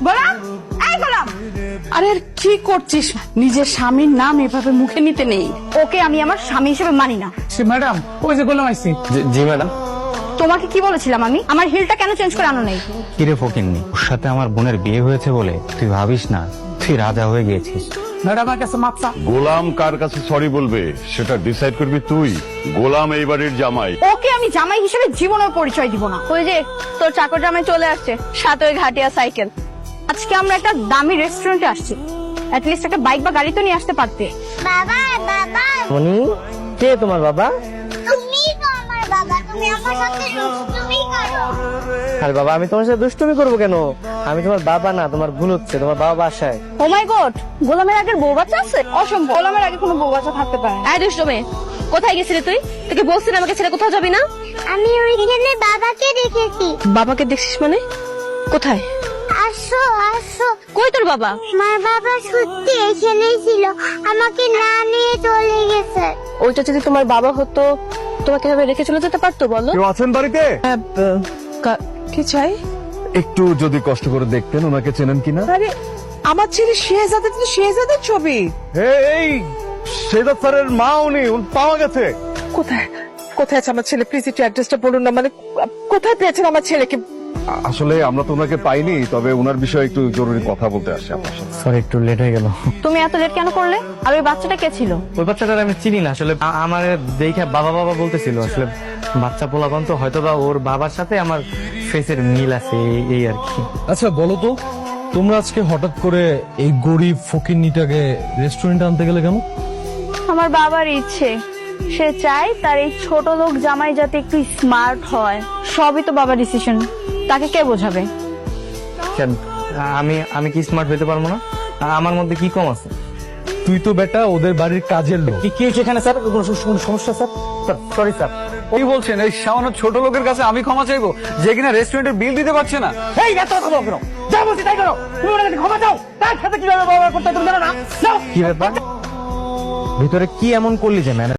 গোলাম, এই গোলাম, আরে কি করছিস? নিজের স্বামীর নাম এভাবে মুখে নিতে নেই। ওকে আমি আমার স্বামী হিসেবে মানি না। ম্যাডাম, ওই যে গোলাম আইছি। জি ম্যাডাম। তোমাকে কি বলেছিলাম আমি? আমার হিলটা কেন চেঞ্জ করে আনো নাই? কিরে ফকিন্নি, ওর সাথে আমার বোনের বিয়ে হয়েছে বলে তুই ভাবিস না তুই রাজা হয়ে গিয়েছিস। ম্যাডাম আমার কাছে মাপ চা। গোলাম কার কাছে সরি বলবে সেটা ডিসাইড করবি তুই। গোলাম এই বাড়ির জামাই। ওকে আমি জামাই হিসেবে জীবনের পরিচয় দিব না। ওই যে তোর চাকর জামাই চলে আসছে, সাথে ওই ঘাটিয়া সাইকেল। আজকে আমরা একটা দামি রেস্টুরেন্টে আসছি, অ্যাটলিস্ট একটা বাইক বা গাড়ি তো নিয়ে আসতে পারতে। বাবা বাবা মনি, কে তোমার বাবা? তুমি তো আমার বাবা, তুমি আমার সাথে দুষ্টুমি করো। আরে বাবা, আমি তোমার সাথে দুষ্টুমি করবো কেন? আমি তোমার বাবা না, তোমার ভুল হচ্ছে, তোমার বাবা বাসায়। ও মাই গড, গোলামের আগের বউ বাচ্চা আছে? অসম্ভব, গোলামের আগে কোনো বউ বাচ্চা থাকতে পারে না। এই দুষ্টু মেয়ে, কোথায় গেছিলি তুই? তোকে বলছি না আমাকে ছেড়ে কোথাও যাবি না। আমি ওইখানে বাবাকে দেখেছি। বাবাকে দেখছিস মানে? কোথায়? আসো আসো, কই তোর বাবা? আমার বাবা সত্যি এখানেই ছিল, আমাকে না নিয়ে চলে গেছে। ওইটা যদি তোমার বাবা হতো তোমাকে এভাবে রেখে চলে যেতে পারতো বলো? কেউ আছেন বাড়িতে? কি চাই? একটু যদি কষ্ট করে দেখতেন ওনাকে চেনেন কিনা। আরে আমার ছেলে শেহজাদা, তো শেহজাদের ছবি। এই শেজাদ স্যারের মা উনি পাওয়া গেছে। কোথায় কোথায় আছে আমার ছেলে? প্লিজ একটু অ্যাড্রেসটা বলুন না। মানে কোথায় পেয়েছেন আমার ছেলেকে? আসলে আমরা তো ওনাকে পাইনি, তবে ওনার বিষয়ে একটু জরুরি কথা বলতে আসছি আপনার সাথে। সরি, একটু লেট হয়ে গেল। তুমি এত লেট কেন করলে? আর ওই বাচ্চাটা কে ছিল? ওই বাচ্চাটার আমি চিনি না আসলে, আমার দেখে বাবা বাবা বলতেছিল। আসলে বাচ্চা পোলাপান তো, হয়তো বা ওর বাবার সাথে আমার ফেসের মিল আছে, এই আর কি। আচ্ছা বলো তো, তোমরা আজকে হঠাৎ করে এই গরিব ফকিন্নিটাকে রেস্টুরেন্টে আনতে গেলে কেন? আমার বাবার ইচ্ছে, সে চায় তার এই ছোট লোক জামাই যাতে একটু স্মার্ট হয়। সবই তো বাবার ডিসিশন, তাকে কে বোঝাবে? কেন, আমি কি স্মার্ট হইতে পারবো না? আমার মধ্যে কি কম আছে? তুই তো বেটা ওদের বাড়ির কাজের লোক। কি হয়েছে এখানে স্যার? কোনো সমস্যা স্যার? Sorry sir. কি বলছেন? এই সামান্য ছোট লোকের কাছে আমি ক্ষমা চাইবো যে কিনা রেস্টুরেন্টের বিল দিতে পারছে না? এই এত কথা বলো কেন? যা বলছি তাই করো। তুমি ওনার কাছে ক্ষমা চাও। তার সাথে কিভাবে ব্যবহার করতে হয় তুমি জানো না? যাও। কি ব্যাপার? ভিতরে কি এমন করলি যে ম্যানেজার